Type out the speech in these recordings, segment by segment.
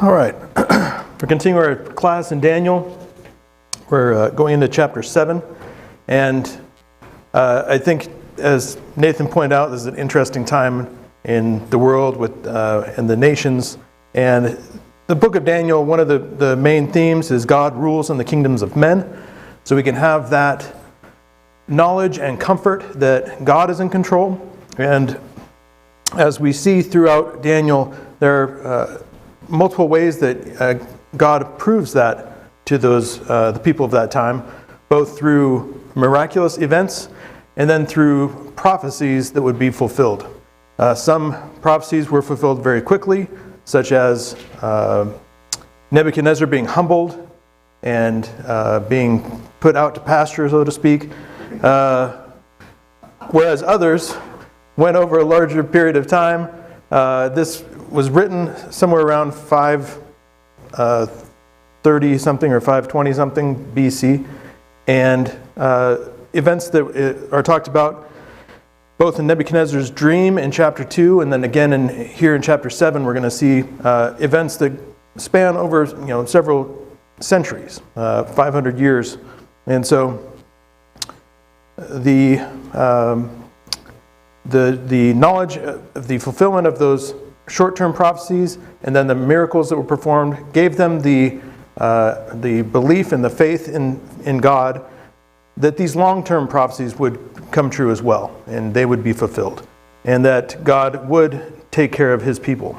All right, we're continuing our class in Daniel. We're going into chapter 7, and I think, as Nathan pointed out, this is an interesting time in the world with and the nations. And the book of Daniel, one of the main themes is God rules in the kingdoms of men. So we can have that knowledge and comfort that God is in control. And as we see throughout Daniel, there are multiple ways that God proves that to those the people of that time, both through miraculous events and then through prophecies that would be fulfilled. Some prophecies were fulfilled very quickly, such as Nebuchadnezzar being humbled and being put out to pasture, so to speak, whereas others went over a larger period of time. This was written somewhere around 530 something or 520 something BC, and events that are talked about both in Nebuchadnezzar's dream in chapter 2, and then again here in chapter 7, we're going to see events that span over several centuries, 500 years, and so the knowledge of the fulfillment of those short-term prophecies and then the miracles that were performed gave them the belief and the faith in God that these long-term prophecies would come true as well, and they would be fulfilled, and that God would take care of his people.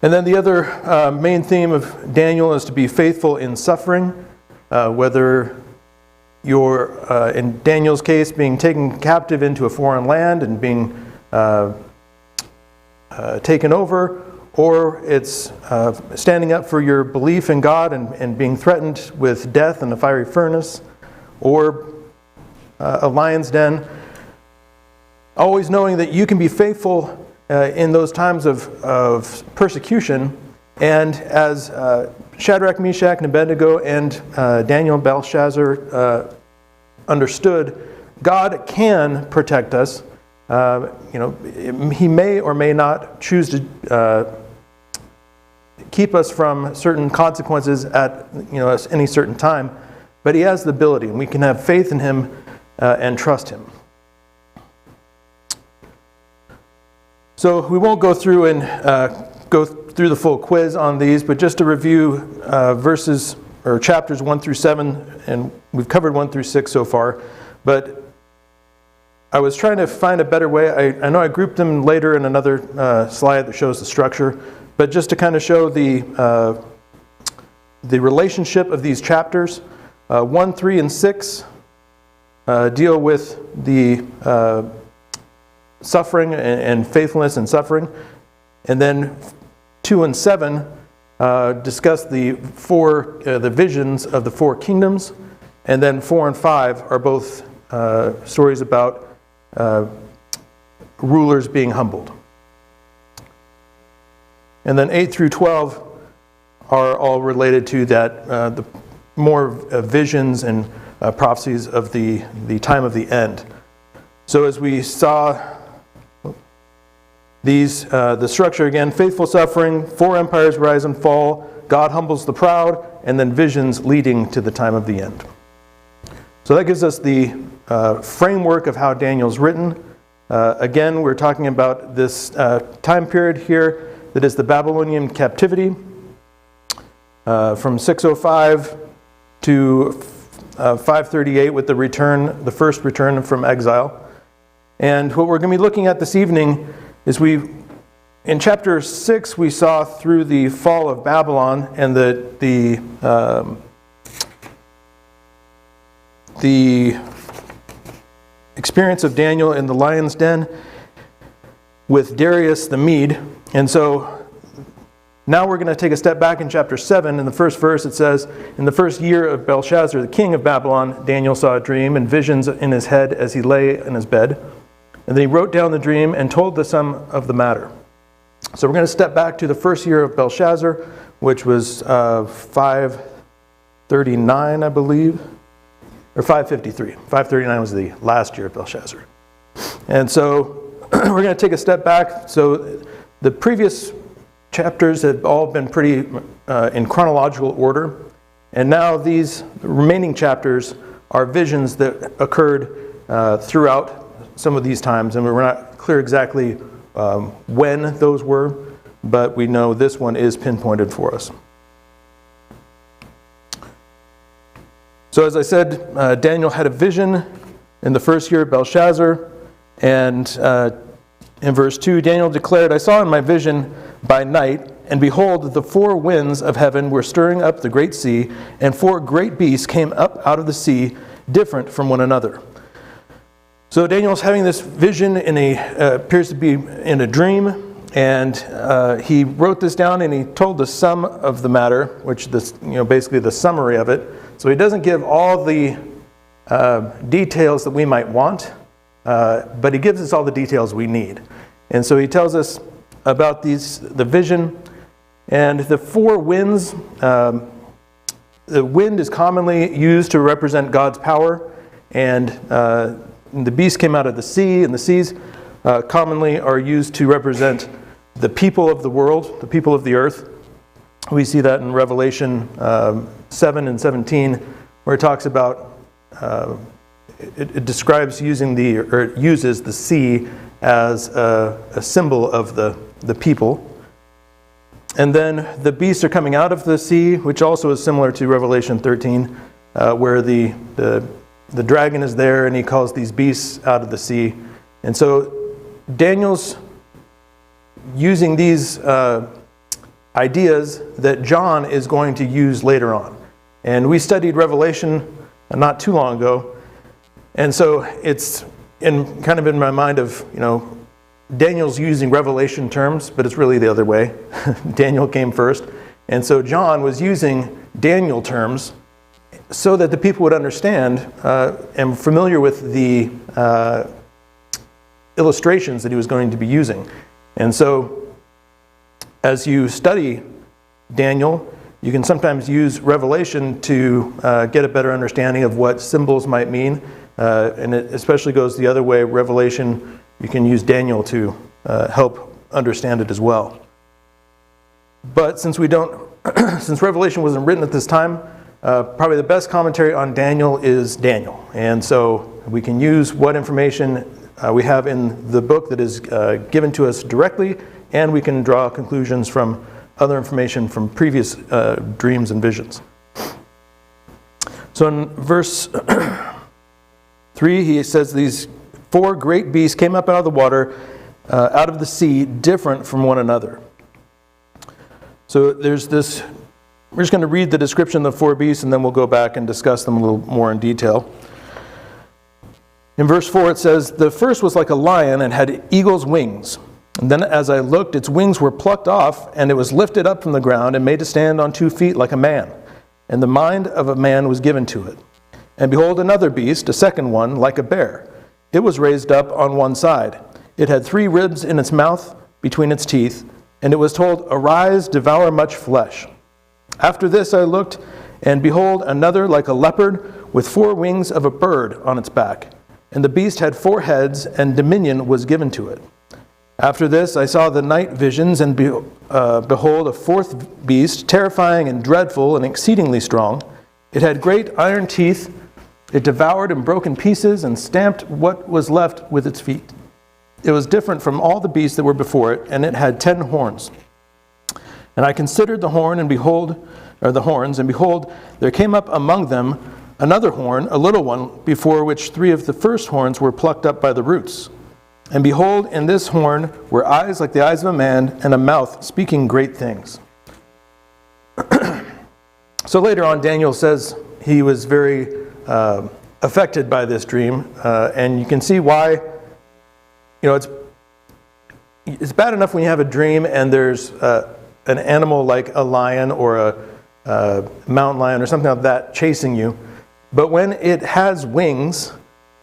And then the other main theme of Daniel is to be faithful in suffering, whether you're, in Daniel's case, being taken captive into a foreign land and being taken over, or it's standing up for your belief in God and being threatened with death in a fiery furnace, or a lion's den. Always knowing that you can be faithful in those times of persecution, and as Shadrach, Meshach, and Abednego and Daniel and Belshazzar understood, God can protect us. He may or may not choose to keep us from certain consequences at any certain time, but he has the ability, and we can have faith in him and trust him. So we won't go through and go through the full quiz on these, but just to review verses or chapters 1 through 7, and we've covered 1 through 6 so far, but I was trying to find a better way. I know I grouped them later in another slide that shows the structure, but just to kind of show the relationship of these chapters, 1, 3, and 6 deal with the suffering and faithfulness and suffering, and then 2 and 7 discuss the visions of the four kingdoms, and then 4 and 5 are both stories about rulers being humbled. And then 8 through 12 are all related to that, the more visions and prophecies of the time of the end. So as we saw the structure again, faithful suffering, 4 empires rise and fall, God humbles the proud, and then visions leading to the time of the end. So that gives us the framework of how Daniel's written. Again, we're talking about this time period here that is the Babylonian captivity from 605 to 538 with the first return from exile. And what we're going to be looking at this evening is in chapter 6 we saw through the fall of Babylon and the experience of Daniel in the lion's den with Darius the Mede. And so now we're going to take a step back in chapter 7. In the first verse it says, "In the first year of Belshazzar, the king of Babylon, Daniel saw a dream and visions in his head as he lay in his bed. And then he wrote down the dream and told the sum of the matter." So we're going to step back to the first year of Belshazzar, which was 539, I believe. Or 553. 539 was the last year of Belshazzar. And so we're going to take a step back. So the previous chapters have all been pretty in chronological order. And now these remaining chapters are visions that occurred throughout some of these times. And we're not clear exactly when those were, but we know this one is pinpointed for us. So as I said, Daniel had a vision in the first year of Belshazzar. And in verse 2, Daniel declared, I saw in my vision by night, and behold, the four winds of heaven were stirring up the great sea, and four great beasts came up out of the sea, different from one another. So Daniel's having this vision appears to be in a dream, and he wrote this down, and he told the sum of the matter, which basically the summary of it. So he doesn't give all the details that we might want, but he gives us all the details we need. And so he tells us about the vision and the four winds. The wind is commonly used to represent God's power, and the beast came out of the sea, and the seas commonly are used to represent the people of the world, the people of the earth. We see that in Revelation 7 and 17, where it talks about it describes it uses the sea as a symbol of the people. And then the beasts are coming out of the sea, which also is similar to Revelation 13, where the dragon is there and he calls these beasts out of the sea. And so Daniel's using these ideas that John is going to use later on. And we studied Revelation not too long ago. And so it's kind of in my mind of, Daniel's using Revelation terms, but it's really the other way. Daniel came first. And so John was using Daniel terms so that the people would understand and familiar with the illustrations that he was going to be using. And so as you study Daniel, you can sometimes use Revelation to get a better understanding of what symbols might mean. And it especially goes the other way. Revelation, you can use Daniel to help understand it as well. But since since Revelation wasn't written at this time, probably the best commentary on Daniel is Daniel. And so we can use what information we have in the book that is given to us directly, and we can draw conclusions from other information from previous dreams and visions. So in verse 3, he says these four great beasts came up out of the water, out of the sea, different from one another. So there's this, we're just going to read the description of the four beasts, and then we'll go back and discuss them a little more in detail. In verse 4 it says, the first was like a lion and had eagle's wings. And then as I looked, its wings were plucked off, and it was lifted up from the ground and made to stand on 2 feet like a man. And the mind of a man was given to it. And behold, another beast, a second one, like a bear. It was raised up on one side. It had 3 ribs in its mouth between its teeth, and it was told, arise, devour much flesh. After this I looked, and behold, another like a leopard, with 4 wings of a bird on its back. And the beast had 4 heads, and dominion was given to it. After this I saw the night visions, and behold, a 4th beast, terrifying and dreadful and exceedingly strong. It had great iron teeth. It devoured and broke in pieces and stamped what was left with its feet. It was different from all the beasts that were before it, and it had 10 horns. And I considered the horns, and behold, there came up among them another horn, a little one, before which 3 of the first horns were plucked up by the roots. And behold, in this horn were eyes like the eyes of a man, and a mouth speaking great things. So later on, Daniel says he was very affected by this dream, and you can see why. It's bad enough when you have a dream and there's an animal like a lion or a mountain lion or something like that chasing you, but when it has wings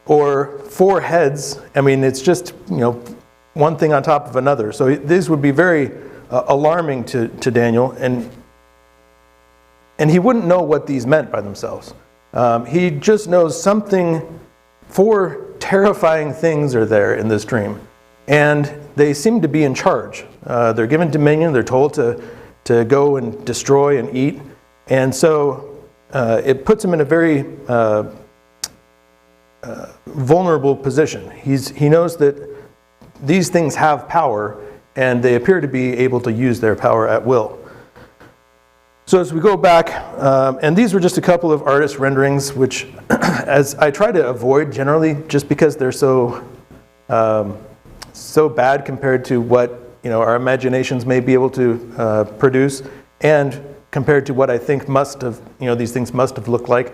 or 4 heads, it's just one thing on top of another. So these would be very alarming to Daniel, and he wouldn't know what these meant by themselves. He just knows 4 terrifying things are there in this dream. and they seem to be in charge. They're given dominion. They're told to go and destroy and eat. And so it puts him in a very vulnerable position. He knows that these things have power, and they appear to be able to use their power at will. So as we go back, and these were just a couple of artist renderings, which as I try to avoid generally, just because they're so bad compared to what our imaginations may be able to produce, and compared to what I think these things must have looked like.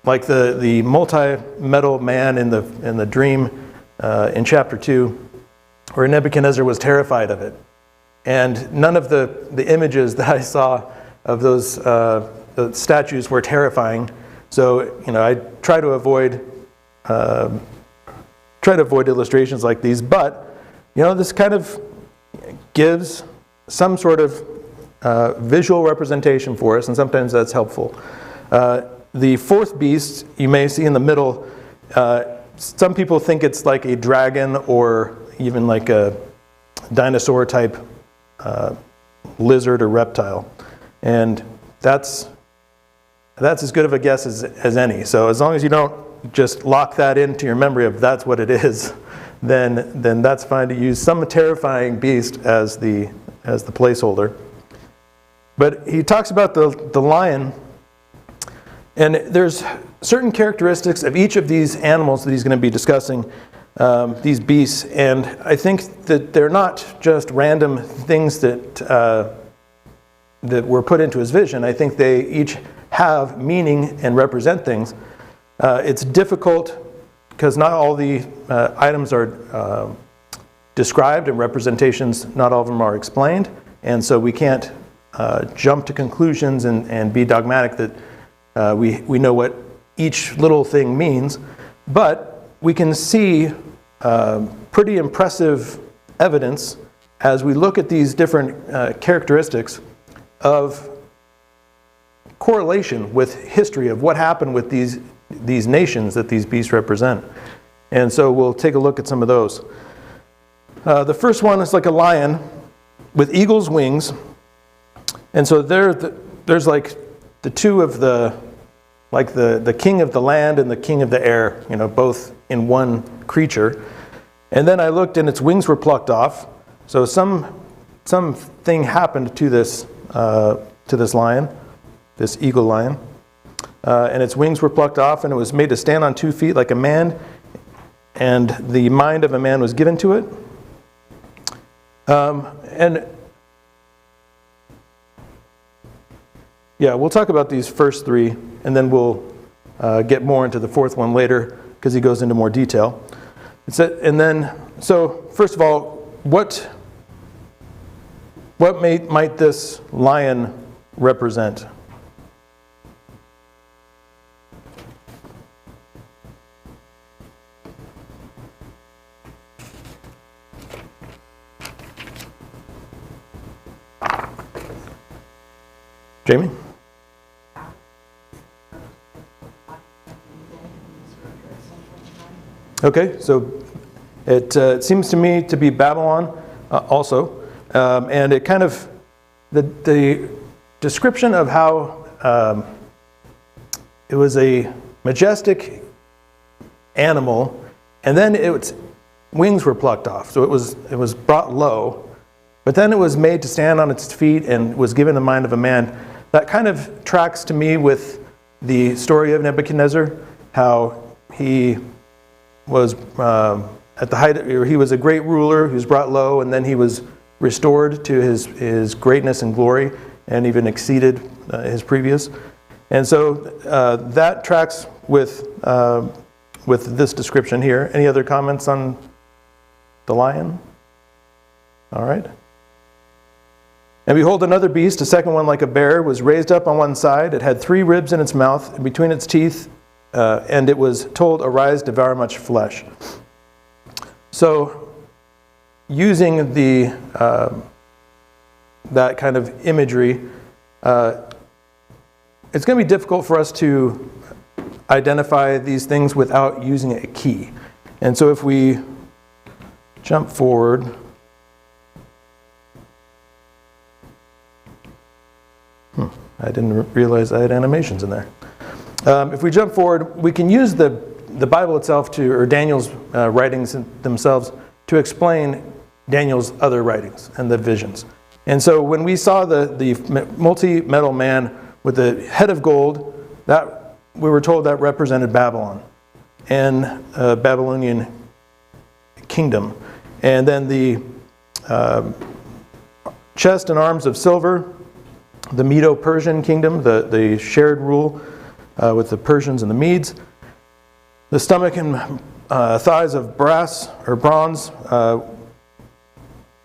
Like the multi-metal man in the dream in chapter 2, where Nebuchadnezzar was terrified of it. And none of the images that I saw of those statues were terrifying. So I try to avoid illustrations like these. But this kind of gives some sort of visual representation for us, and sometimes that's helpful. The fourth beast you may see in the middle. Some people think it's like a dragon or even like a dinosaur type lizard or reptile, and that's as good of a guess as any. So as long as you don't just lock that into your memory of that's what it is, then that's fine to use some terrifying beast as the placeholder. But he talks about the lion, and there's certain characteristics of each of these animals that he's going to be discussing. These beasts, and I think that they're not just random things that were put into his vision. I think they each have meaning and represent things. It's difficult because not all the items are described, and representations, not all of them are explained, and so we can't jump to conclusions and be dogmatic that we know what each little thing means, but we can see pretty impressive evidence as we look at these different characteristics of correlation with history of what happened with these nations that these beasts represent. And so we'll take a look at some of those. The first one is like a lion with eagle's wings. And so there's like the two of the king of the land and the king of the air, both in one creature. And then I looked, and its wings were plucked off. So something happened to this lion, this eagle lion, and its wings were plucked off, and it was made to stand on 2 feet like a man, and the mind of a man was given to it. And yeah, we'll talk about these first three, and then we'll get more into the fourth one later, because he goes into more detail. So first of all, what might this lion represent? Jamie? Okay, so it seems to me to be Babylon also, and it kind of, the description of how it was a majestic animal, and then its wings were plucked off, so it was brought low, but then it was made to stand on its feet and was given the mind of a man. That kind of tracks to me with the story of Nebuchadnezzar, how he was at the height, he was a great ruler who was brought low, and then he was restored to his greatness and glory, and even exceeded his previous. And so that tracks with this description here. Any other comments on the lion? All right. And behold, another beast, a second one like a bear, was raised up on one side. It had 3 ribs in its mouth, and between its teeth, and it was told, "Arise, devour much flesh." So, using that kind of imagery, it's going to be difficult for us to identify these things without using a key. And so if we jump forward. I didn't realize I had animations in there. If we jump forward, we can use the Bible itself or Daniel's writings themselves to explain Daniel's other writings and the visions. And so when we saw the multi-metal man with the head of gold, that we were told that represented Babylon and Babylonian kingdom. And then the chest and arms of silver, the Medo-Persian kingdom, the shared rule with the Persians and the Medes. The stomach and thighs of brass or bronze,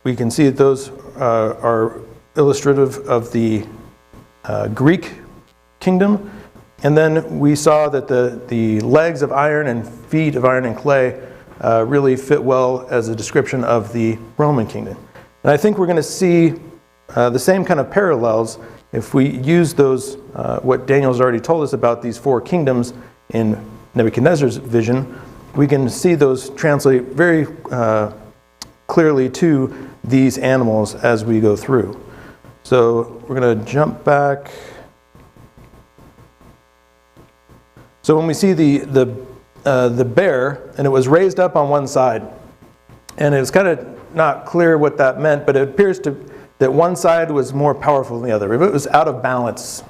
we can see that those are illustrative of the Greek kingdom. And then we saw that the legs of iron and feet of iron and clay really fit well as a description of the Roman kingdom. And I think we're going to see the same kind of parallels if we use those, what Daniel's already told us about these four kingdoms in Nebuchadnezzar's vision. We can see those translate very clearly to these animals as we go through. So we're going to jump back. So when we see the bear, and it was raised up on one side, and it's kind of not clear what that meant, but it appears that one side was more powerful than the other. It was out of balance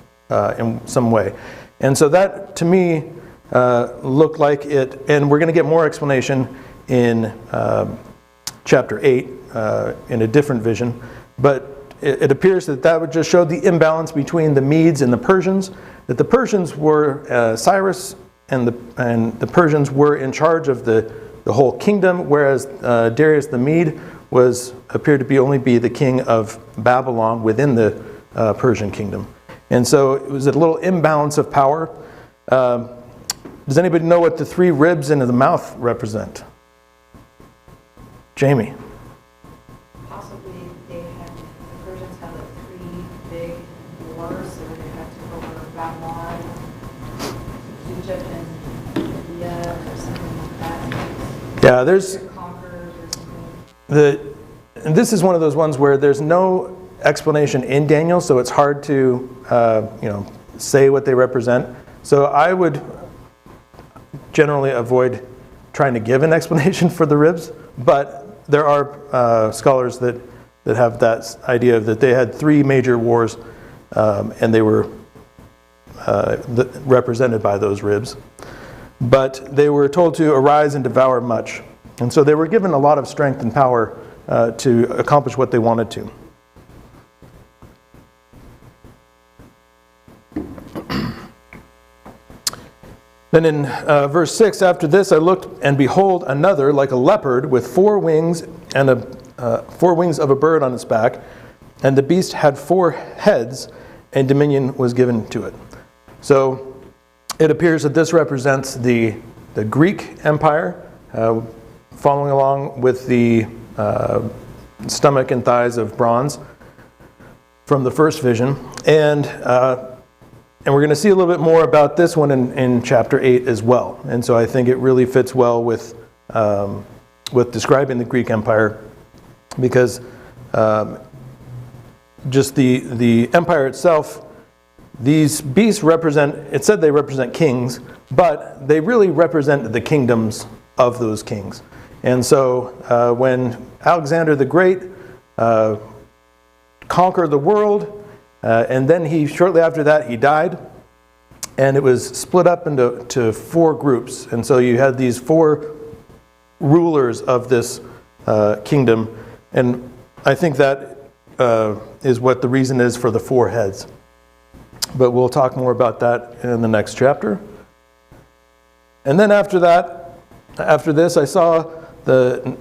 in some way. And so that, to me, looked like it, and we're going to get more explanation in chapter 8 in a different vision, but it appears that would just show the imbalance between the Medes and the Persians, that the Persians were, Cyrus and the Persians were in charge of the whole kingdom, whereas Darius the Mede appeared to only be the king of Babylon within the Persian kingdom. And so it was a little imbalance of power. Does anybody know what the three ribs in the mouth represent? Jamie. Possibly the Persians had like three big wars, so they had to go over Babylon, Egypt, and India, or something like that. Yeah, there's Conquerors or something. and this is one of those ones where there's no explanation in Daniel, so it's hard to say what they represent. So I would generally avoid trying to give an explanation for the ribs, but there are scholars that have that idea that they had three major wars, and they were represented by those ribs. But they were told to arise and devour much. And so they were given a lot of strength and power to accomplish what they wanted to. Then in verse 6, after this I looked, and behold, another like a leopard with 4 wings and 4 wings of a bird on its back. And the beast had 4 heads, and dominion was given to it. So it appears that this represents the Greek Empire, following along with the stomach and thighs of bronze from the first vision. And we're going to see a little bit more about this one in chapter 8 as well. And so I think it really fits well with describing the Greek Empire, because just the empire itself, these beasts represent, it said they represent kings, but they really represent the kingdoms of those kings. And so when Alexander the Great conquered the world, and then shortly after that, he died, and it was split up into 4 groups. And so you had these 4 rulers of this kingdom, and I think that is what the reason is for the 4 heads. But we'll talk more about that in the next chapter. And then after this, I saw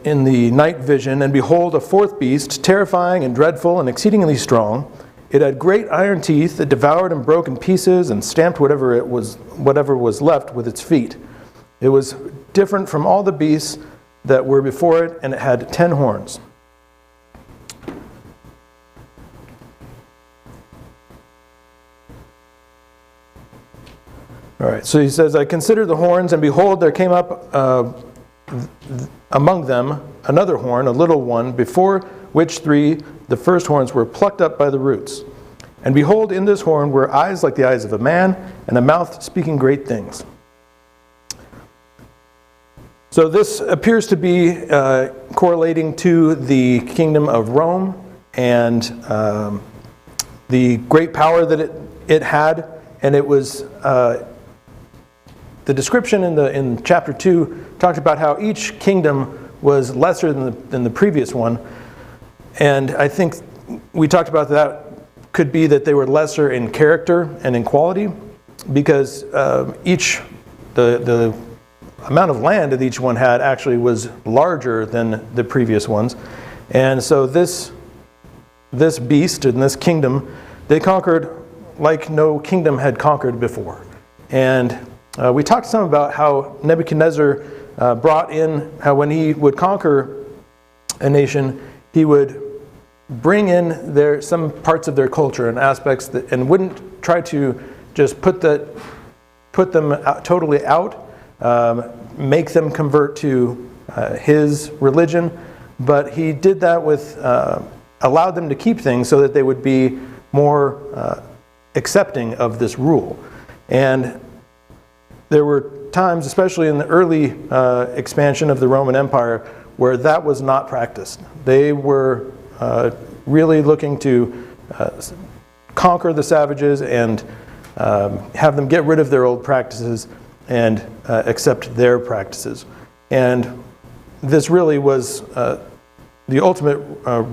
in the night vision, and behold, a 4th beast, terrifying and dreadful and exceedingly strong. It had great iron teeth that devoured and broke in pieces and stamped whatever was left with its feet. It was different from all the beasts that were before it, and it had 10 horns. All right, so he says, I considered the horns, and behold, there came up among them another horn, a little one, before which three the first horns were plucked up by the roots. And behold, in this horn were eyes like the eyes of a man, and a mouth speaking great things. So this appears to be correlating to the kingdom of Rome and the great power that it had. And it was, the description in chapter 2 talked about how each kingdom was lesser than the previous one. And I think we talked about that could be that they were lesser in character and in quality, because the amount of land that each one had actually was larger than the previous ones. And so this beast and this kingdom, they conquered like no kingdom had conquered before. And we talked some about how Nebuchadnezzar brought in, how when he would conquer a nation, he would bring in some parts of their culture and aspects and wouldn't try to just put them totally out, make them convert to his religion, but he did that with, allowed them to keep things so that they would be more accepting of this rule. And there were times, especially in the early expansion of the Roman Empire, where that was not practiced. They were really looking to conquer the savages and have them get rid of their old practices and accept their practices. And this really was the ultimate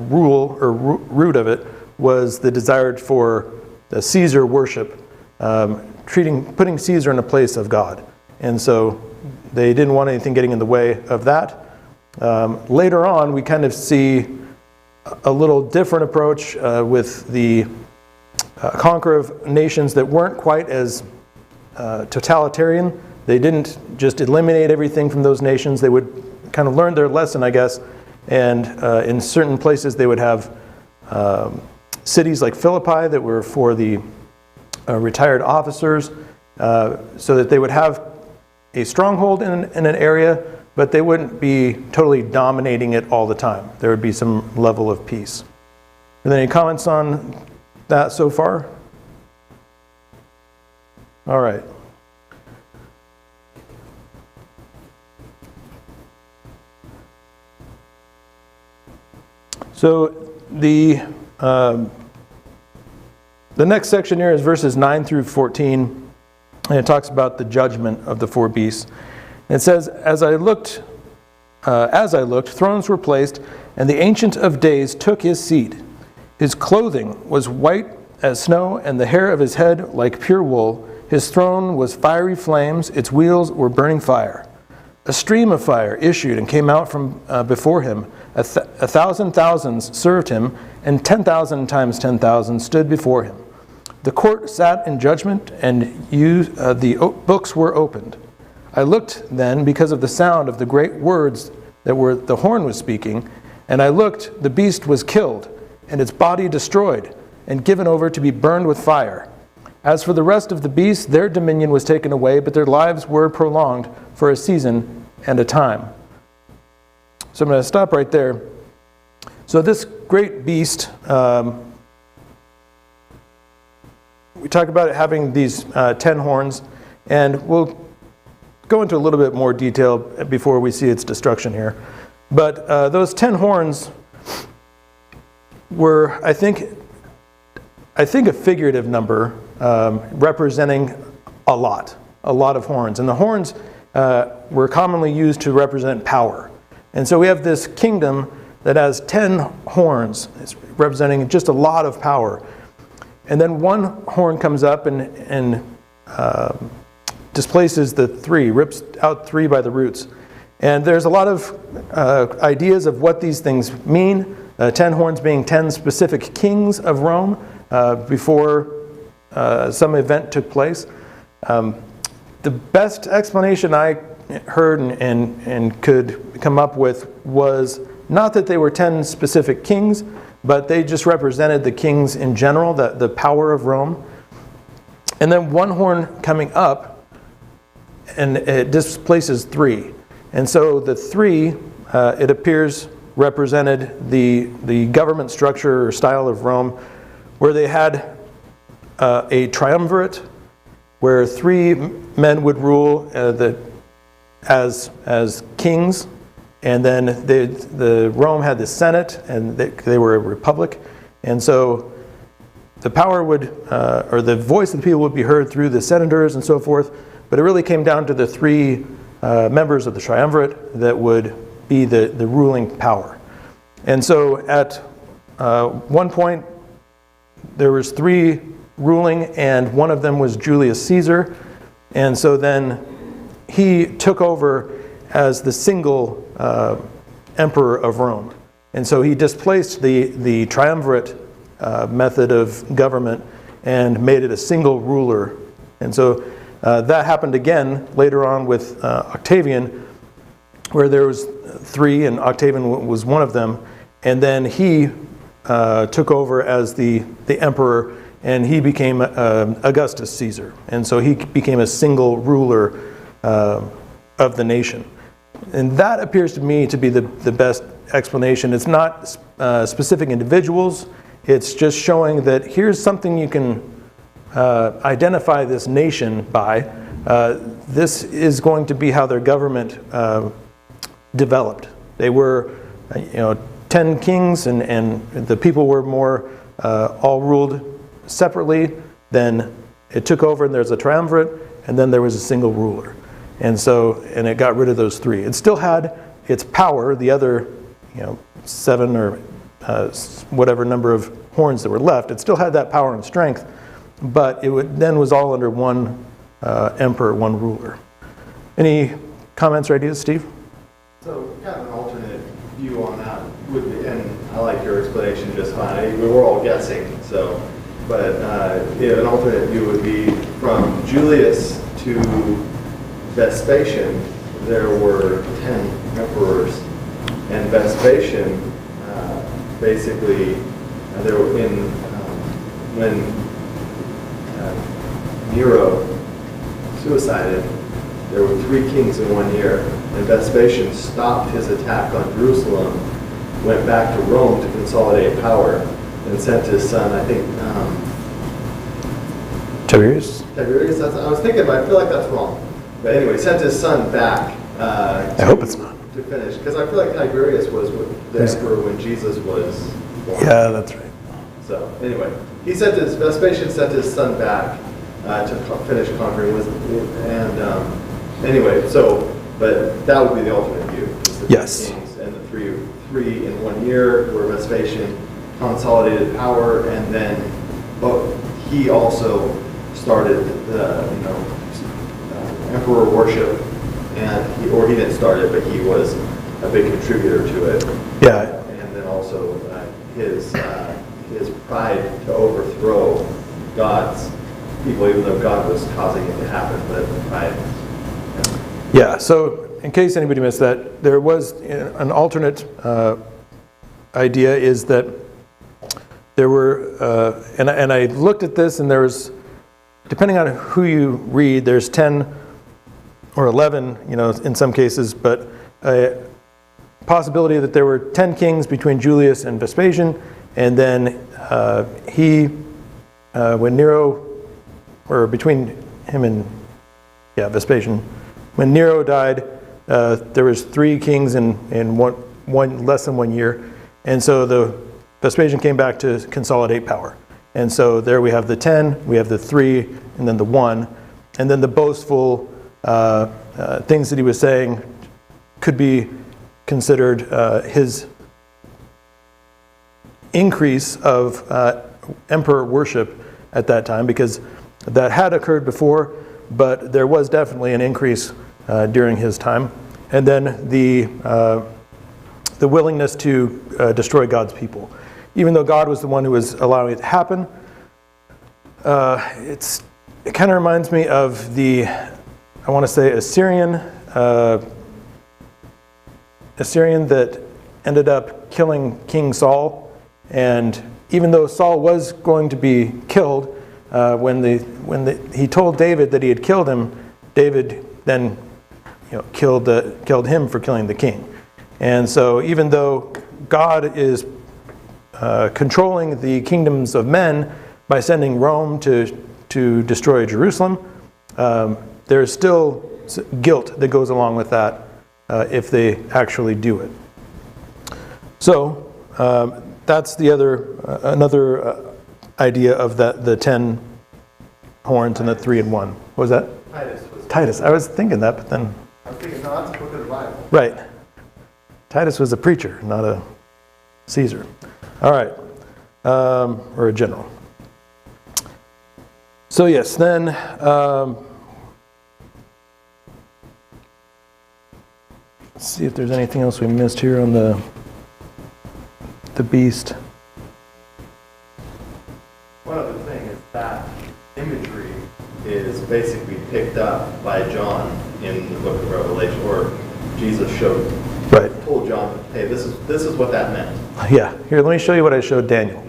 rule or root of it was the desire for the Caesar worship, putting Caesar in a place of God. And so they didn't want anything getting in the way of that. Later on, we kind of see a little different approach with the conquer of nations that weren't quite as totalitarian. They didn't just eliminate everything from those nations. They would kind of learn their lesson, I guess, and in certain places they would have cities like Philippi that were for the retired officers, so that they would have a stronghold in an area, but they wouldn't be totally dominating it all the time. There would be some level of peace. Are there any comments on that so far? All right. So the next section here is verses 9 through 14, and it talks about the judgment of the four beasts. It says, as I looked, thrones were placed, and the Ancient of Days took his seat. His clothing was white as snow, and the hair of his head like pure wool. His throne was fiery flames, its wheels were burning fire. A stream of fire issued and came out from before him. 1,000 thousands served him, and 10,000 times 10,000 stood before him. The court sat in judgment, and the books were opened. I looked then because of the sound of the great words that the horn was speaking, and I looked, the beast was killed, and its body destroyed, and given over to be burned with fire. As for the rest of the beasts, their dominion was taken away, but their lives were prolonged for a season and a time. So I'm going to stop right there. So this great beast, we talk about it having these 10 horns, and we'll go into a little bit more detail before we see its destruction here. But those 10 horns were, I think a figurative number representing a lot of horns. And the horns were commonly used to represent power. And so we have this kingdom that has 10 horns. It's representing just a lot of power. And then one horn comes up and displaces the three, rips out three by the roots. And there's a lot of ideas of what these things mean. 10 horns being 10 specific kings of Rome before some event took place. The best explanation I heard and could come up with was not that they were 10 specific kings, but they just represented the kings in general, the power of Rome. And then one horn coming up, and it displaces three. And so the three, it appears, represented the government structure or style of Rome, where they had a triumvirate, where three men would rule as kings, and then the Rome had the Senate, and they were a republic, and so the power would, or the voice of the people would be heard through the senators and so forth, but it really came down to the three members of the triumvirate that would be the ruling power. And so at one point, there was three ruling, and one of them was Julius Caesar, and so then he took over as the single emperor of Rome. And so he displaced the triumvirate method of government and made it a single ruler. And so that happened again later on with Octavian, where there was three, and Octavian was one of them. And then he took over as the emperor, and he became Augustus Caesar. And so he became a single ruler of the nation. And that appears to me to be the best explanation. It's not specific individuals. It's just showing that here's something you can identify this nation by. This is going to be how their government developed. They were, 10 kings, and the people were more all ruled separately. Then it took over, and there's a triumvirate, and then there was a single ruler. And it got rid of those three. It still had its power, the other, 7 or whatever number of horns that were left. It still had that power and strength, but then was all under one emperor, one ruler. Any comments or ideas, Steve? So kind of an alternate view on that would be, and I like your explanation just fine. We were all guessing, but an alternate view would be from Julius to Vespasian, there were 10 emperors, and Vespasian, basically, there were when Nero suicided, there were 3 kings in 1 year, and Vespasian stopped his attack on Jerusalem, went back to Rome to consolidate power, and sent his son, I think, Tiberius? Tiberius, I was thinking, but I feel like that's wrong. But anyway, sent his son back. I hope it's not. To finish, because I feel like Tiberius was the emperor when Jesus was born. Yeah, that's right. So anyway, Vespasian sent his son back to finish conquering, but that would be the alternate view. The Yes. Kings and the three in 1 year, where Vespasian consolidated power, and then he also started the emperor worship, or he didn't start it, but he was a big contributor to it. Yeah. And then also his pride to overthrow God's people, even though God was causing it to happen, but pride. Yeah, so in case anybody missed that, there was an alternate idea is that there were, and I looked at this, and there was, depending on who you read, there's 10 or 11, in some cases, but a possibility that there were 10 kings between Julius and Vespasian, and then when Nero, or between him and, Vespasian, when Nero died, there was 3 kings in one less than 1 year, and so the Vespasian came back to consolidate power. And so there we have the 10, we have the 3, and then the 1, and then the boastful things that he was saying could be considered his increase of emperor worship at that time, because that had occurred before, but there was definitely an increase during his time. And then the willingness to destroy God's people. Even though God was the one who was allowing it to happen, it kind of reminds me of I want to say Assyrian that ended up killing King Saul. And even though Saul was going to be killed, when he told David that he had killed him, David then killed him for killing the king. And so even though God is controlling the kingdoms of men by sending Rome to destroy Jerusalem, there's still guilt that goes along with that if they actually do it. So that's another idea of the 10 horns and the 3 and 1. What was that? Titus. I was thinking that, but then... I was thinking, no, that's a book of the Bible. Right. Titus was a preacher, not a Caesar. All right. Or a general. So yes, then... let's see if there's anything else we missed here on the beast. One other thing is that imagery is basically picked up by John in the book of Revelation, or Jesus told John, hey, this is what that meant. Yeah, here, let me show you what I showed Daniel.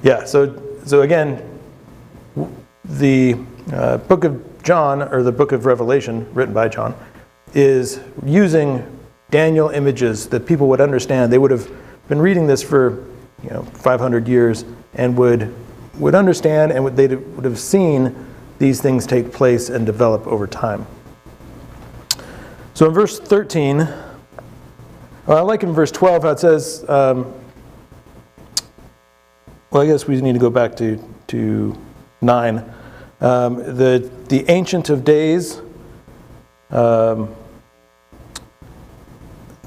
Yeah, so again, the book of John, or the book of Revelation, written by John, is using Daniel images that people would understand. They would have been reading this for 500 years and would understand, and they would have seen these things take place and develop over time. So in verse 13, I like in verse 12 how it says, well, I guess we need to go back to 9. The Ancient of Days,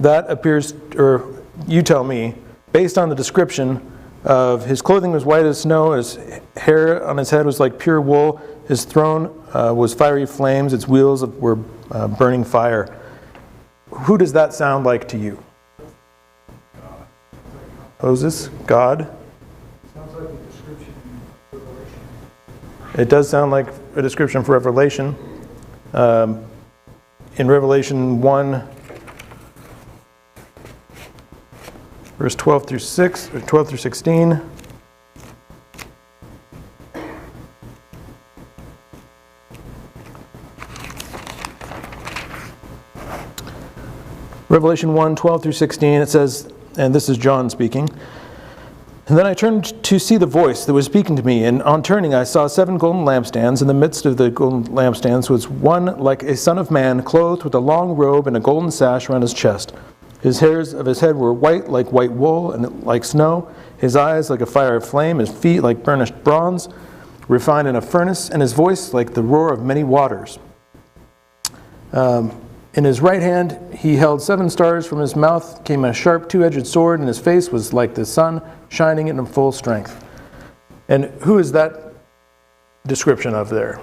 that appears, or you tell me, based on the description of his clothing was white as snow, his hair on his head was like pure wool, his throne was fiery flames, its wheels were burning fire. Who does that sound like to you? Moses? God? Sounds like a description in Revelation. It does sound like a description for Revelation. In Revelation 1, verse 12 through 16. Revelation 1, 12 through 16, it says, and this is John speaking, "And then I turned to see the voice that was speaking to me, and on turning I saw 7 golden lampstands. In the midst of the golden lampstands was one like a son of man, clothed with a long robe and a golden sash around his chest. His hairs of his head were white like white wool and like snow, his eyes like a fire of flame, his feet like burnished bronze, refined in a furnace, and his voice like the roar of many waters. In his right hand he held 7 stars. From his mouth came a sharp 2-edged sword, and his face was like the sun shining in full strength." And who is that description of there?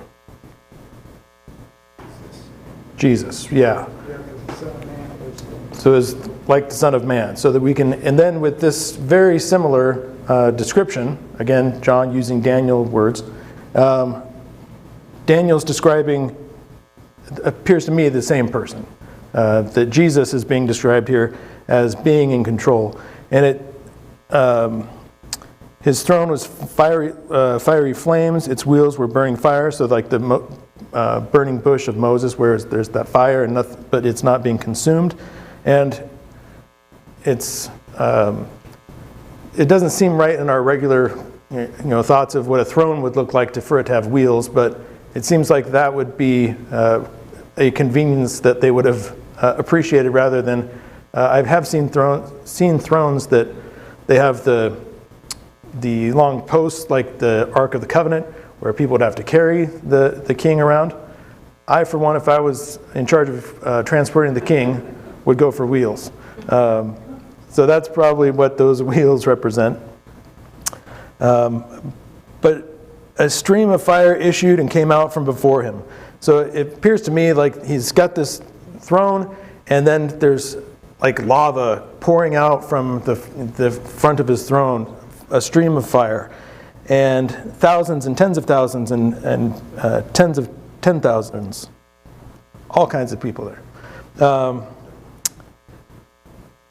Jesus, yeah. Yeah, because the Son of Man was So it's like the Son of Man. So that we can, and then with this very similar description, again, John using Daniel words, Daniel's describing, appears to me, the same person. That Jesus is being described here as being in control. And his throne was fiery flames, its wheels were burning fire, so like the burning bush of Moses, where there's that fire, and nothing, but it's not being consumed. And it doesn't seem right in our regular thoughts of what a throne would look like for it to have wheels, but it seems like that would be a convenience that they would have appreciated, rather than I have seen thrones that they have the long posts like the Ark of the Covenant, where people would have to carry the king around. I, for one, if I was in charge of transporting the king, would go for wheels. So that's probably what those wheels represent. But a stream of fire issued and came out from before him. So it appears to me like he's got this throne, and then there's like lava pouring out from the front of his throne, a stream of fire, and thousands and tens of thousands and tens of 10,000s, all kinds of people there.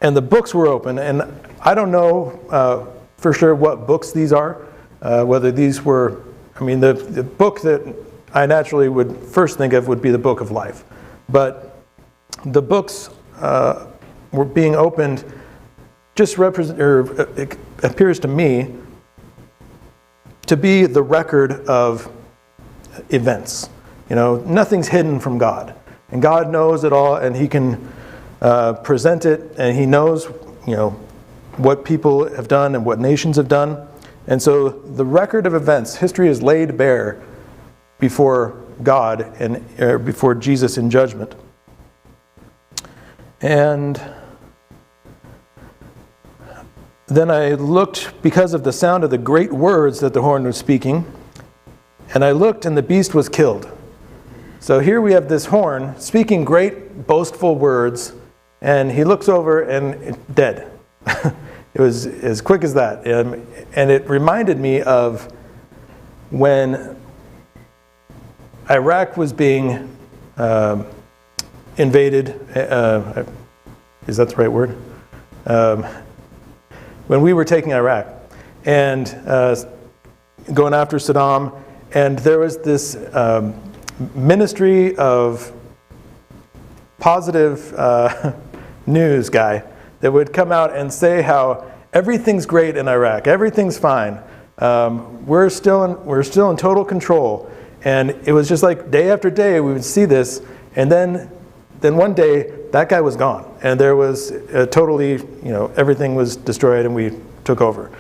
And the books were open, and I don't know for sure what books these are, whether these were, the book that I naturally would first think of would be the Book of Life. But the books were being opened just it appears to me to be the record of events. Nothing's hidden from God. And God knows it all, and he can present it, and he knows, what people have done and what nations have done. And so the record of events, history is laid bare before God and before Jesus in judgment. And then I looked because of the sound of the great words that the horn was speaking, and I looked, and the beast was killed. So here we have this horn speaking great boastful words, and he looks over and dead. It was as quick as that. And it reminded me of when Iraq was being invaded. Is that the right word? When we were taking Iraq and going after Saddam, and there was this ministry of positive news guy that would come out and say how everything's great in Iraq, everything's fine, we're still in total control. And it was just like day after day we would see this, and then one day that guy was gone, and there was totally, everything was destroyed, and we took over.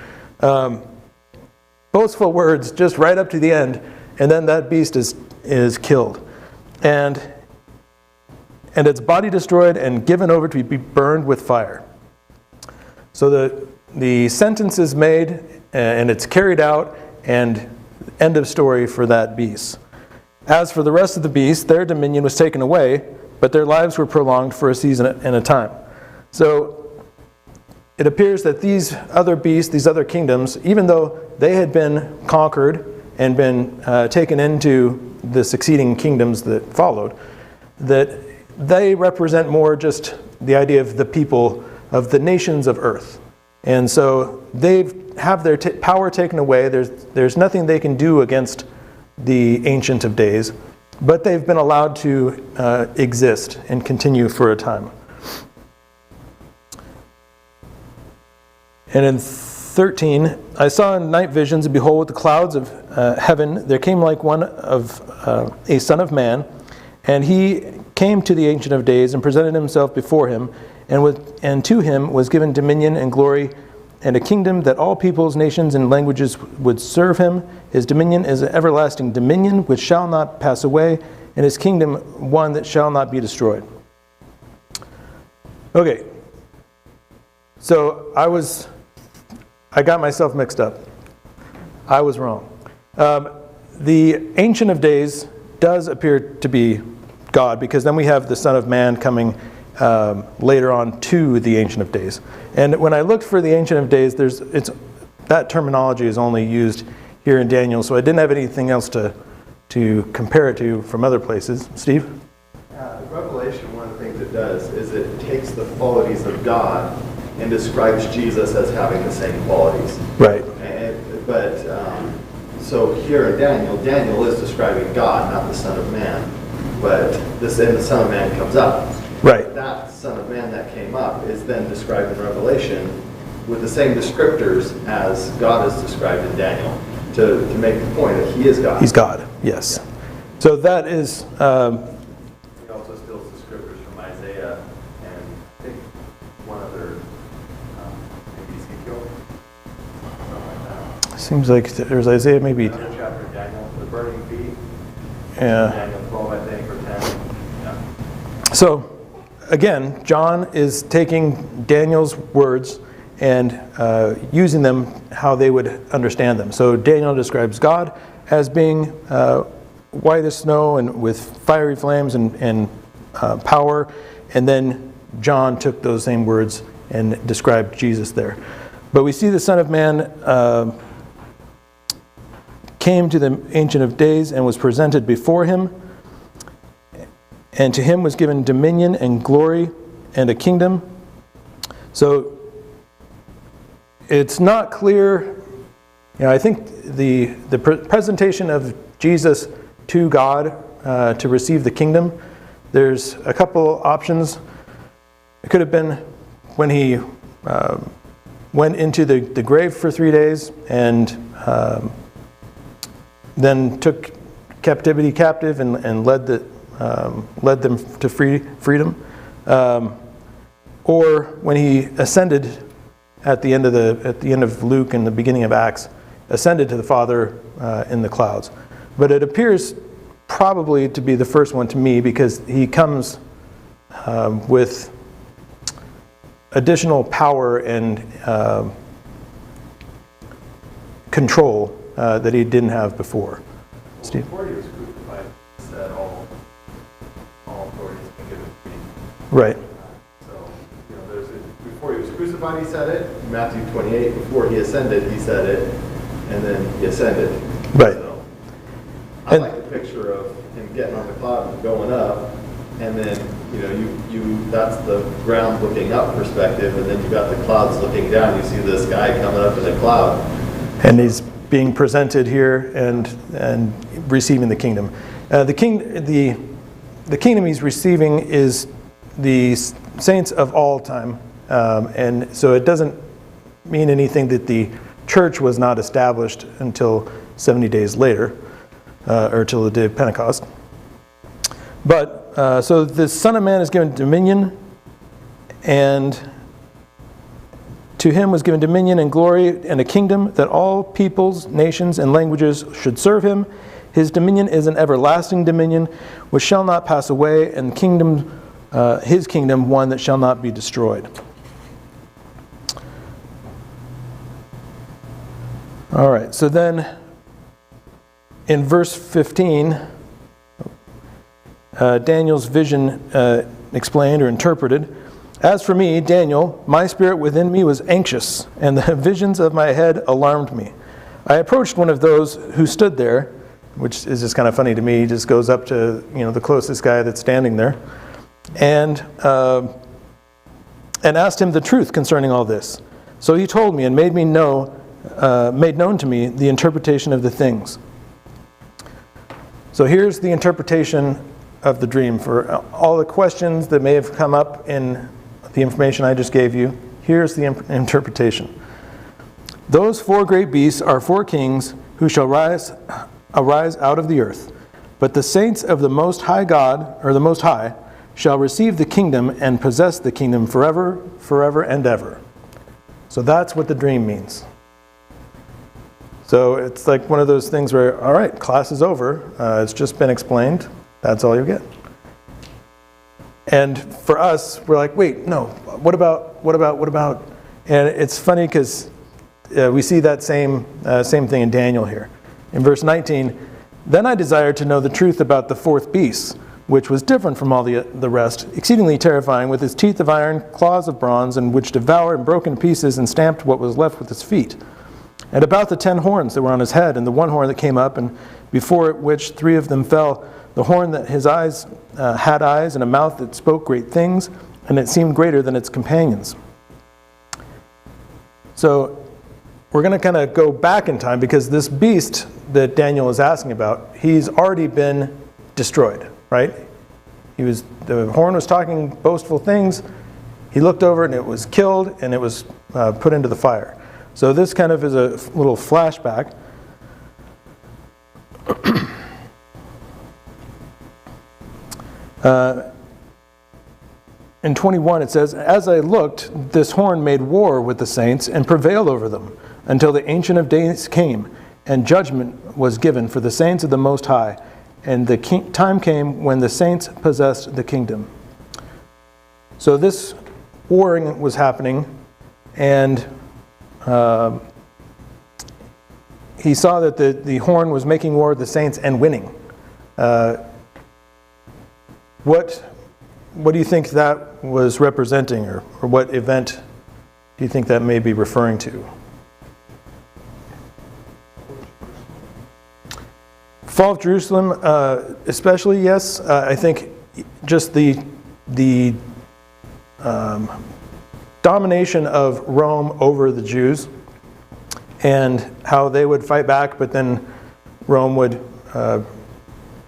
Boastful words just right up to the end, and then that beast is killed, and its body destroyed and given over to be burned with fire. So the sentence is made, and it's carried out, and end of story for that beast. As for the rest of the beasts, their dominion was taken away, but their lives were prolonged for a season and a time. So it appears that these other beasts, these other kingdoms, even though they had been conquered and been taken into the succeeding kingdoms that followed, that they represent more just the idea of the people of the nations of earth. And so they have their power taken away. There's nothing they can do against the Ancient of Days, but they've been allowed to exist and continue for a time. And in 13, I saw in night visions, and behold, with the clouds of heaven, there came like one of a son of man, and he came to the Ancient of Days and presented himself before him, and to him was given dominion and glory and a kingdom that all peoples, nations, and languages would serve him. His dominion is an everlasting dominion which shall not pass away, and his kingdom one that shall not be destroyed. Okay, so I got myself mixed up. I was wrong. The Ancient of Days does appear to be God, because then we have the Son of Man coming later on to the Ancient of Days. And when I looked for the Ancient of Days, that terminology is only used here in Daniel, so I didn't have anything else to compare it to from other places. Steve? Revelation, one of the things it does is it takes the qualities of God and describes Jesus as having the same qualities. Right. So here in Daniel is describing God, not the Son of Man. But the Son of Man comes up. Right. That Son of Man that came up is then described in Revelation with the same descriptors as God is described in Daniel, to make the point that he is God. He's God, yes. Yeah. So that is... he also steals descriptors from Isaiah and I think one other, maybe Ezekiel, something like that. Seems like there's Isaiah maybe... Another chapter of Daniel, the burning feet. Yeah. Daniel 12, I think, or 10. Yeah. So, again, John is taking Daniel's words and using them how they would understand them. So Daniel describes God as being white as snow and with fiery flames and power. And then John took those same words and described Jesus there. But we see the Son of Man came to the Ancient of Days and was presented before him. And to him was given dominion and glory and a kingdom. So it's not clear. I think the presentation of Jesus to God to receive the kingdom there's a couple options. It could have been when he went into the grave for 3 days and then took captivity captive and led them to freedom, or when he ascended at the end of Luke and the beginning of Acts, ascended to the Father in the clouds. But it appears probably to be the first one to me, because he comes with additional power and control that he didn't have before. Steve? Before he was crucified, he said all authority has been given to me. Right. So, before he was crucified, he said it. Matthew 28, before he ascended, he said it, and then he ascended. Right. So, I like the picture of him getting on the cloud and going up, and then you that's the ground looking up perspective, and then you got the clouds looking down. You see this guy coming up in a cloud, And he's being presented here and receiving the kingdom. The kingdom he's receiving is the saints of all time, and so it doesn't mean anything that the church was not established until 70 days later, or till the day of Pentecost. But so the Son of Man is given dominion, and to him was given dominion and glory and a kingdom that all peoples, nations, and languages should serve him. His dominion is an everlasting dominion which shall not pass away, and his kingdom one that shall not be destroyed. All right, so then in verse 15, Daniel's vision explained or interpreted. As for me, Daniel, my spirit within me was anxious, and the visions of my head alarmed me. I approached one of those who stood there, which is just kind of funny to me. He just goes up to the closest guy that's standing there, and asked him the truth concerning all this. So he told me and made known to me the interpretation of the things. So here's the interpretation of the dream. For all the questions that may have come up in the information I just gave you, here's the interpretation. Those 4 great beasts are 4 kings who shall arise out of the earth. But the saints of the Most High God, or the Most High, shall receive the kingdom and possess the kingdom forever, forever and ever. So that's what the dream means. So it's like one of those things where, all right, class is over. It's just been explained. That's all you get. And for us, we're like, wait, no, what about? And it's funny because we see that same thing in Daniel here. In verse 19, then I desired to know the truth about the 4th beast, which was different from all the rest, exceedingly terrifying, with his teeth of iron, claws of bronze, and which devoured and broke in pieces and stamped what was left with his feet. And about the 10 horns that were on his head, and the 1 horn that came up, and before which 3 of them fell, the horn that his eyes had eyes, and a mouth that spoke great things, and it seemed greater than its companions. So we're going to kind of go back in time, because this beast that Daniel is asking about, he's already been destroyed, right? The horn was talking boastful things. He looked over and it was killed, and it was put into the fire. So this kind of is a little flashback. In 21 it says, as I looked, this horn made war with the saints and prevailed over them until the Ancient of Days came, and judgment was given for the saints of the Most High, and the time came when the saints possessed the kingdom. So this warring was happening, and he saw that the horn was making war with the saints and winning. What do you think that was representing, or what event do you think that may be referring to? Fall of Jerusalem, especially, yes. I think just the domination of Rome over the Jews, and how they would fight back, but then Rome would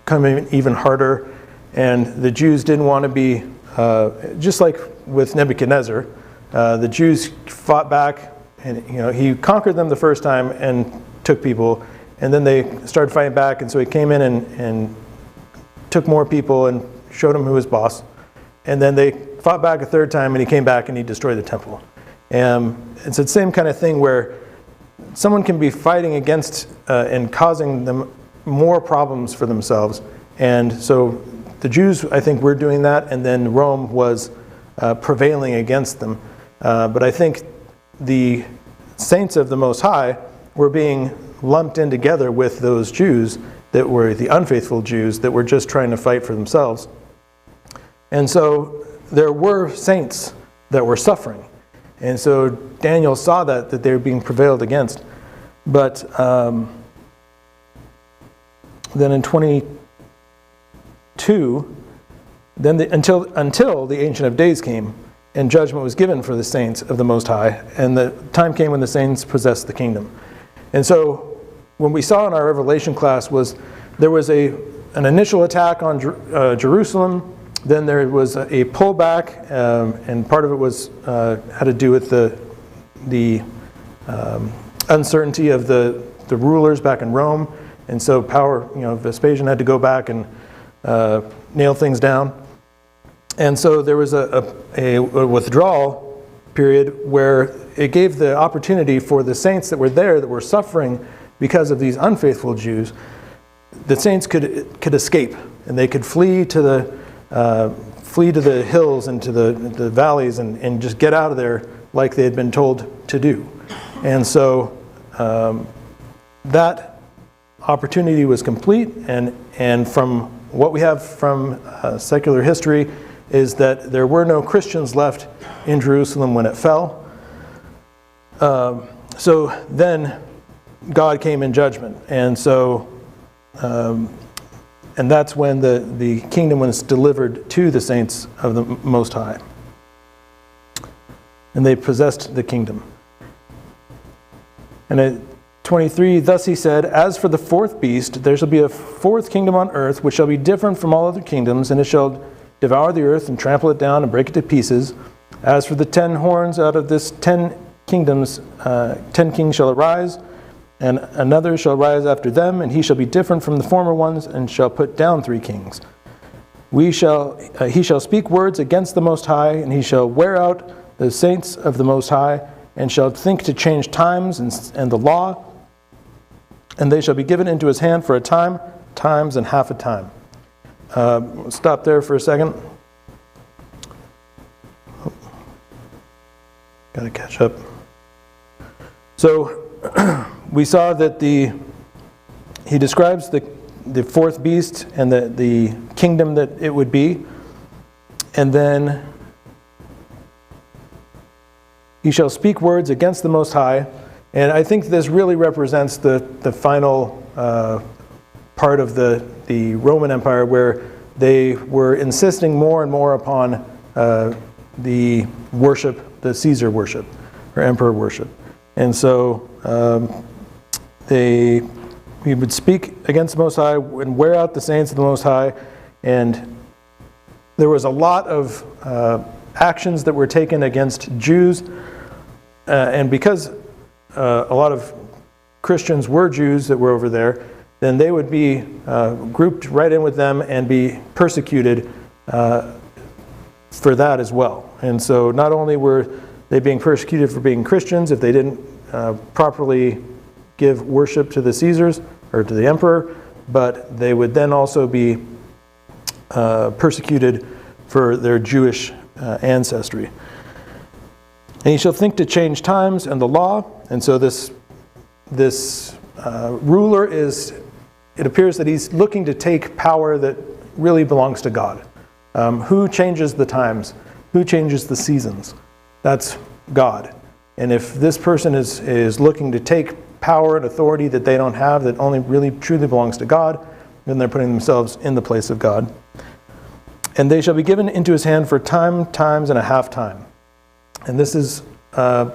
come in even harder And the Jews didn't want to be, just like with Nebuchadnezzar, the Jews fought back, and he conquered them the first time and took people, and then they started fighting back, and so he came in and took more people and showed them who was boss. And then they fought back a third time, and he came back and he destroyed the temple. It's the same kind of thing where someone can be fighting against and causing them more problems for themselves. And so the Jews, I think, were doing that, and then Rome was prevailing against them. But I think the saints of the Most High were being lumped in together with those Jews that were the unfaithful Jews that were just trying to fight for themselves. And so there were saints that were suffering. And so Daniel saw that they were being prevailed against. But then in 22, then until the Ancient of Days came, and judgment was given for the saints of the Most High, and the time came when the saints possessed the kingdom. And so what we saw in our Revelation class was there was an initial attack on Jerusalem. Then there was a pullback, and part of it was had to do with the uncertainty of the rulers back in Rome, and so Vespasian had to go back and nail things down, and so there was a withdrawal period where it gave the opportunity for the saints that were there that were suffering because of these unfaithful Jews. The saints could escape, and they could flee to the hills and to the valleys and just get out of there like they had been told to do. And so that opportunity was complete, and from what we have from secular history is that there were no Christians left in Jerusalem when it fell. So then God came in judgment, and so and that's when the kingdom was delivered to the saints of the Most High. And they possessed the kingdom. And at 23, thus he said, as for the fourth beast, there shall be a fourth kingdom on earth, which shall be different from all other kingdoms, and it shall devour the earth and trample it down and break it to pieces. As for the 10 horns, out of this 10 kingdoms, 10 kings shall arise, and another shall rise after them, and he shall be different from the former ones, and shall put down 3 kings. He shall speak words against the Most High, and he shall wear out the saints of the Most High, and shall think to change times and the law, and they shall be given into his hand for a time, times, and half a time. Stop there for a second. Got to catch up. So we saw that he describes the fourth beast and the kingdom that it would be, and then he shall speak words against the Most High. And I think this really represents the final part of the Roman Empire, where they were insisting more and more upon the worship, the Caesar worship, or emperor worship. And so he would speak against the Most High and wear out the saints of the Most High. And there was a lot of actions that were taken against Jews. And because a lot of Christians were Jews that were over there, then they would be grouped right in with them and be persecuted for that as well. And so not only were they being persecuted for being Christians if they didn't properly give worship to the Caesars or to the emperor, but they would then also be persecuted for their Jewish ancestry. And he shall think to change times and the law. And so this ruler it appears that he's looking to take power that really belongs to God. Who changes the times? Who changes the seasons? That's God. And if this person is looking to take power and authority that they don't have, that only really truly belongs to God, then they're putting themselves in the place of God. And they shall be given into his hand for time, times, and a half time. And this is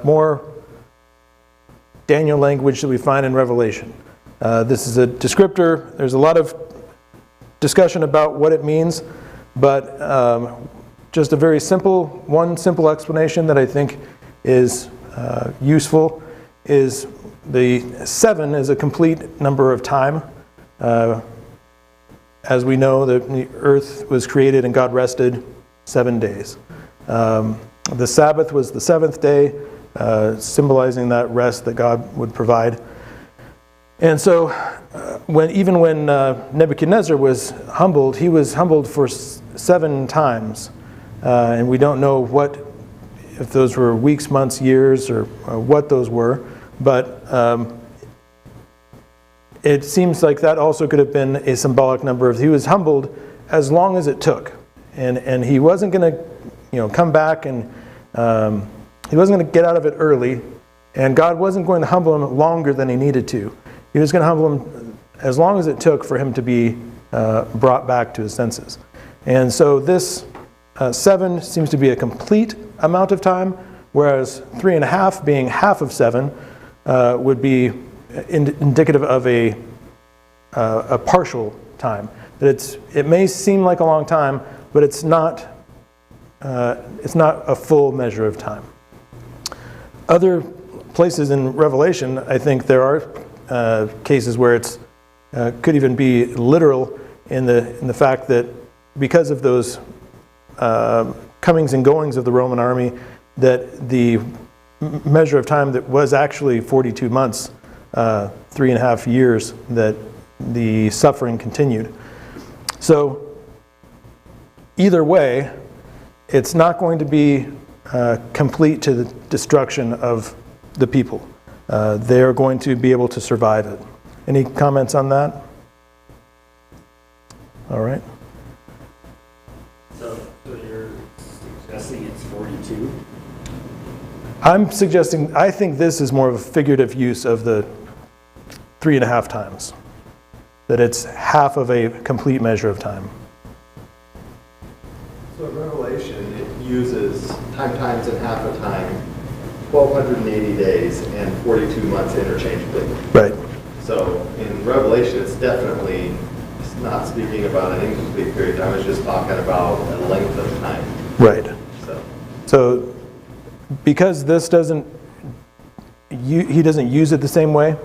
more Daniel language that we find in Revelation. This is a descriptor. There's a lot of discussion about what it means. But just a very one simple explanation that I think is useful is the 7 is a complete number of time. As we know, the earth was created and God rested 7 days. The Sabbath was the 7th day, symbolizing that rest that God would provide. And so even when Nebuchadnezzar was humbled, he was humbled for 7 times. And we don't know if those were weeks, months, years, or what those were. But it seems like that also could have been a symbolic number of he was humbled as long as it took. And he wasn't going to come back, and he wasn't going to get out of it early. And God wasn't going to humble him longer than he needed to. He was going to humble him as long as it took for him to be brought back to his senses. And so this 7 seems to be a complete amount of time, whereas 3.5 being half of 7 would be indicative of a partial time. That it may seem like a long time, but it's not a full measure of time. Other places in Revelation, I think there are cases where it's could even be literal in the fact that because of those comings and goings of the Roman army, that the measure of time that was actually 42 months, 3.5 years, that the suffering continued. So either way, it's not going to be complete to the destruction of the people. They are going to be able to survive it. Any comments on that? All right. So you're suggesting it's 42? I think this is more of a figurative use of the 3.5 times. That it's half of a complete measure of time. So in Revelation, it uses times and half a time, 1,280 days and 42 months interchangeably. Right. So in Revelation, it's definitely not speaking about an incomplete period of time. It's just talking about a length of time. Right. So because this he doesn't use it the same way,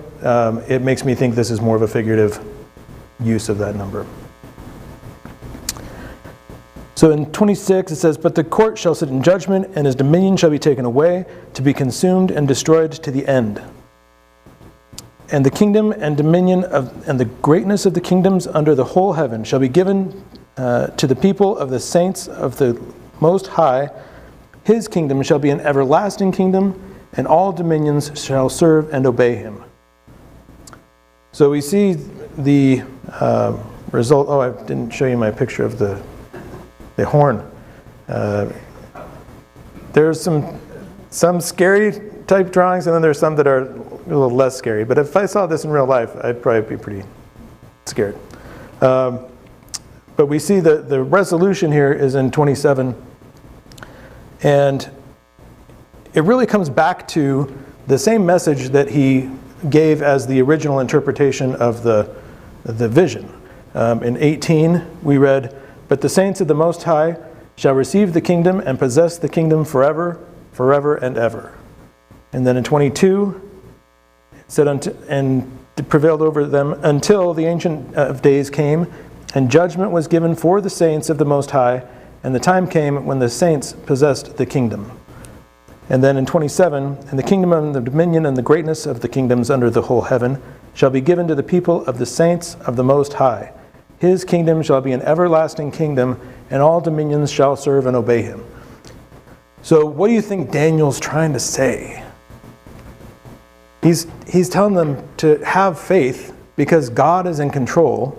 it makes me think this is more of a figurative use of that number. So in 26 it says, "But the court shall sit in judgment, and his dominion shall be taken away, to be consumed and destroyed to the end. And the kingdom and dominion and the greatness of the kingdoms under the whole heaven shall be given to the people of the saints of the Most High. His kingdom shall be an everlasting kingdom, and all dominions shall serve and obey him." So we see the result. Oh, I didn't show you my picture of the horn. There's some scary type drawings, and then there's some that are a little less scary. But if I saw this in real life, I'd probably be pretty scared. But we see that the resolution here is in 27. And it really comes back to the same message that he gave as the original interpretation of the vision. In 18, we read, "But the saints of the Most High shall receive the kingdom and possess the kingdom forever, forever and ever." And then in 22, it said, "And prevailed over them until the Ancient of Days came, and judgment was given for the saints of the Most High, and the time came when the saints possessed the kingdom." And then in 27, "And the kingdom and the dominion and the greatness of the kingdoms under the whole heaven shall be given to the people of the saints of the Most High. His kingdom shall be an everlasting kingdom, and all dominions shall serve and obey him." So what do you think Daniel's trying to say? He's telling them to have faith because God is in control,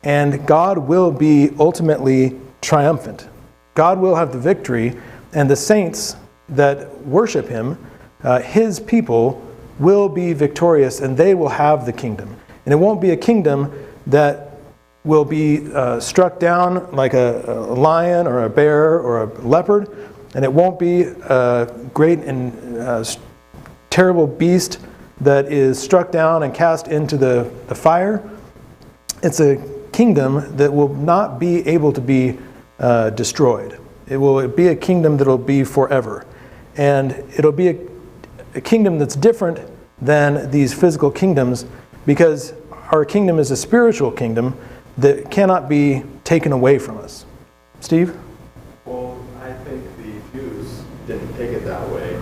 and God will be ultimately triumphant. God will have the victory, and the saints that worship him, his people, will be victorious, and they will have the kingdom. And it won't be a kingdom that will be struck down like a lion or a bear or a leopard, and it won't be a great and terrible beast that is struck down and cast into the fire. It's a kingdom that will not be able to be destroyed. It will be a kingdom that will be forever. And it'll be a kingdom that's different than these physical kingdoms, because our kingdom is a spiritual kingdom that cannot be taken away from us. Steve? Well, I think the Jews didn't take it that way.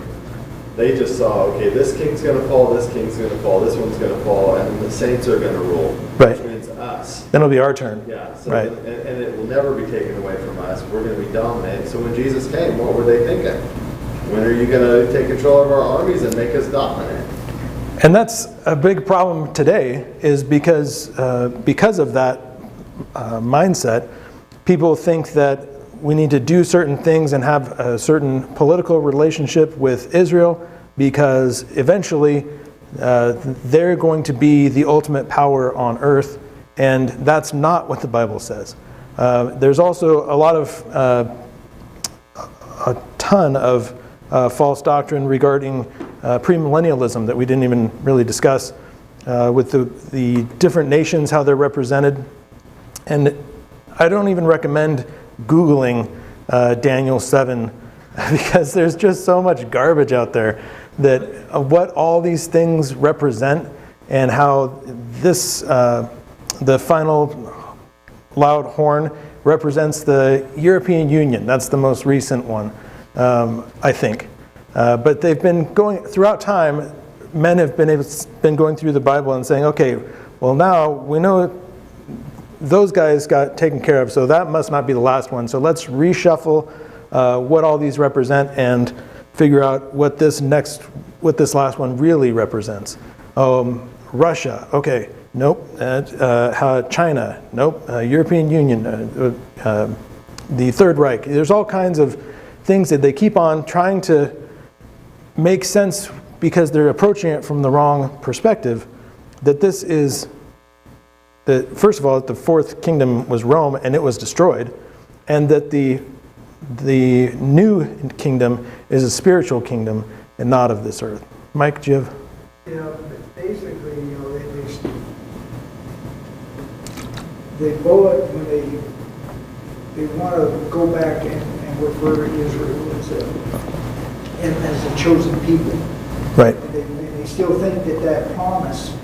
They just saw, okay, this king's going to fall, this king's going to fall, this one's going to fall, and then the saints are going to rule. Right. Which means us. Then it'll be our turn. Yeah, so Right. and it will never be taken away from us. We're going to be dominated. So when Jesus came, what were they thinking? When are you going to take control of our armies and make us dominant? And that's a big problem today, is because of that mindset, people think that we need to do certain things and have a certain political relationship with Israel, because eventually they're going to be the ultimate power on earth, and that's not what the Bible says. There's also a lot of a ton of false doctrine regarding premillennialism that we didn't even really discuss, with the different nations, how they're represented. And I don't even recommend Googling Daniel 7 because there's just so much garbage out there that what all these things represent, and how this the final loud horn represents the European Union. That's the most recent one, I think. But they've been going throughout time. Men have been going through the Bible and saying, okay, well now we know those guys got taken care of, so that must not be the last one. So let's reshuffle what all these represent and figure out what this last one really represents. Russia, okay, nope. China, nope. European Union, the Third Reich. There's all kinds of things that they keep on trying to make sense because they're approaching it from the wrong perspective. That this is first of all, the fourth kingdom was Rome, and it was destroyed, and that the new kingdom is a spiritual kingdom and not of this earth. Mike, do you have? Basically, they bullet when they want to go back and refer to Israel as a chosen people. Right. And they still think that promise,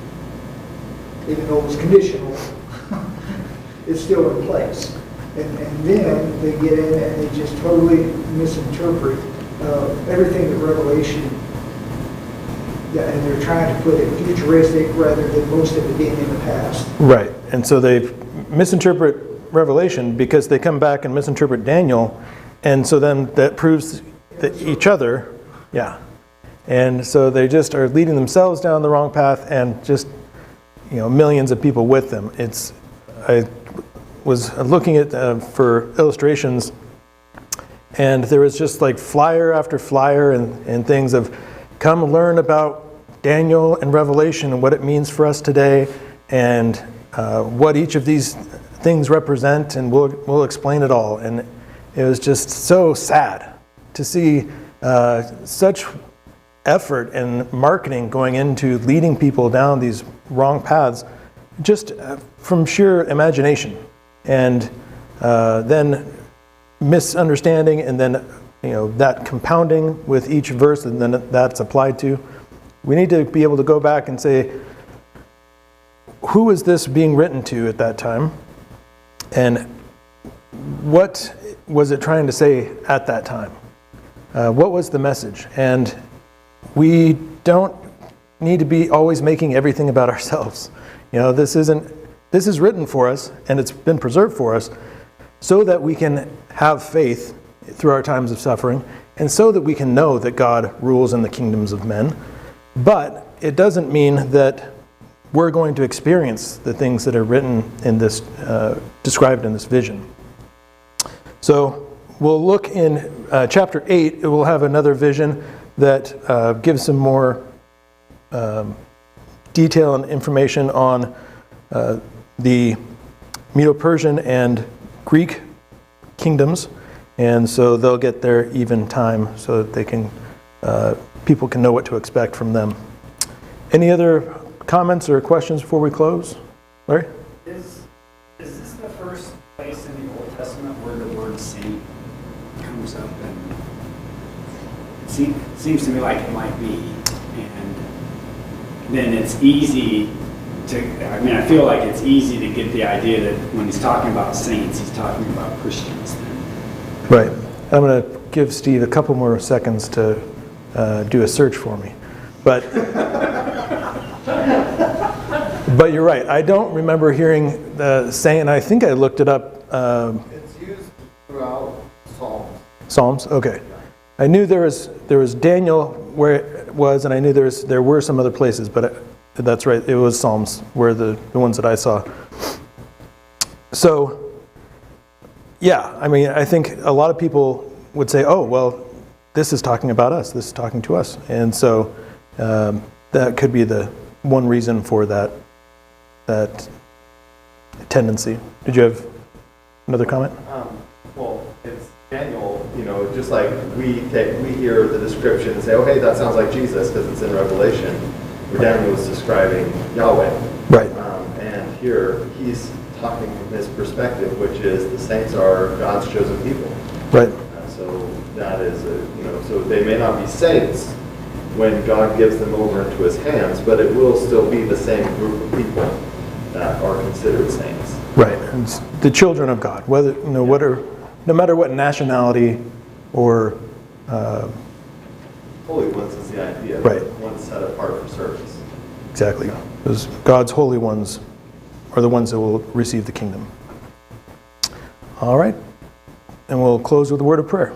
even though it was conditional, is still in place. And then they get in and they just totally misinterpret everything that Revelation, and they're trying to put it futuristic rather than most of it being in the past. Right. And so they misinterpret Revelation because they come back and misinterpret Daniel, and so then that proves that each other, yeah. And so they just are leading themselves down the wrong path, and just millions of people with them. I was looking at for illustrations, and there was just like flyer after flyer and things of come learn about Daniel and Revelation and what it means for us today, and what each of these things represent, and we'll explain it all. And it was just so sad to see such effort and marketing going into leading people down these wrong paths, just from sheer imagination, and then misunderstanding, and then that compounding with each verse, and then that's applied to. We need to be able to go back and say, who is this being written to at that time, and what was it trying to say at that time? What was the message? And we don't need to be always making everything about ourselves. This is written for us, and it's been preserved for us so that we can have faith through our times of suffering, and so that we can know that God rules in the kingdoms of men. But it doesn't mean that we're going to experience the things that are written in this, described in this vision. So we'll look in chapter 8. It will have another vision that gives some more detail and information on the Medo-Persian and Greek kingdoms, and so they'll get their even time so that they can people can know what to expect from them. Any other comments or questions before we close? Larry? Is this the first place in the Old Testament where the word something. Seems to me like it might be. And then it's easy I feel like it's easy to get the idea that when he's talking about saints, he's talking about Christians then. Right. I'm going to give Steve a couple more seconds to do a search for me. But you're right. I don't remember hearing the saint, and I think I looked it up. It's used throughout Psalms. Psalms? Okay. I knew there was Daniel where it was, and I knew there were some other places, but that's right. It was Psalms were the ones that I saw. So, yeah, I mean, I think a lot of people would say, oh, well, this is talking about us. This is talking to us. And so that could be the one reason for that tendency. Did you have another comment? Well, it's Daniel, just like we hear the description and say, oh, hey, that sounds like Jesus because it's in Revelation, where Daniel was describing Yahweh. Right. And here he's talking from his perspective, which is the saints are God's chosen people. Right. So that is, so they may not be saints when God gives them over into his hands, but it will still be the same group of people that are considered saints. Right. And it's the children of God, whether no matter what nationality or Holy ones is the idea. Right. Ones set apart for service. exactly, those God's holy ones are the ones that will receive the kingdom. All right. And we'll close with a word of prayer.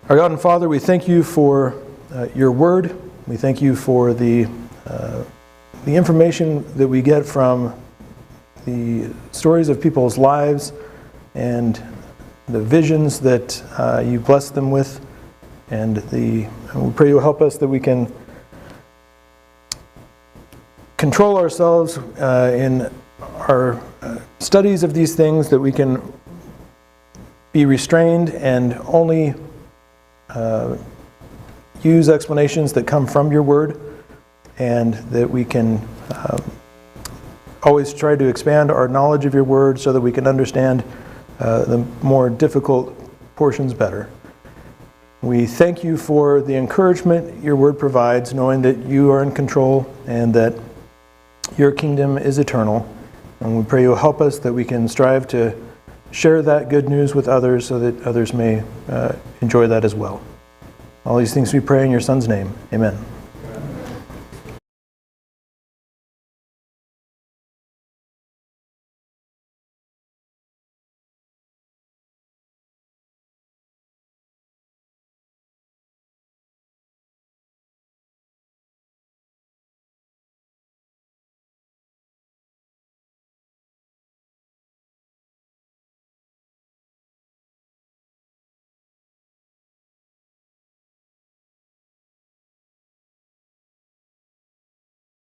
Our God and Father, we thank you for your word. We thank you for the information that we get from the stories of people's lives and the visions that you bless them with. And we pray you'll help us that we can control ourselves in our studies of these things, that we can be restrained and only use explanations that come from your word, and that we can always try to expand our knowledge of your word so that we can understand the more difficult portions better. We thank you for the encouragement your word provides, knowing that you are in control and that your kingdom is eternal. And we pray you'll help us that we can strive to share that good news with others so that others may enjoy that as well. All these things we pray in your Son's name. Amen.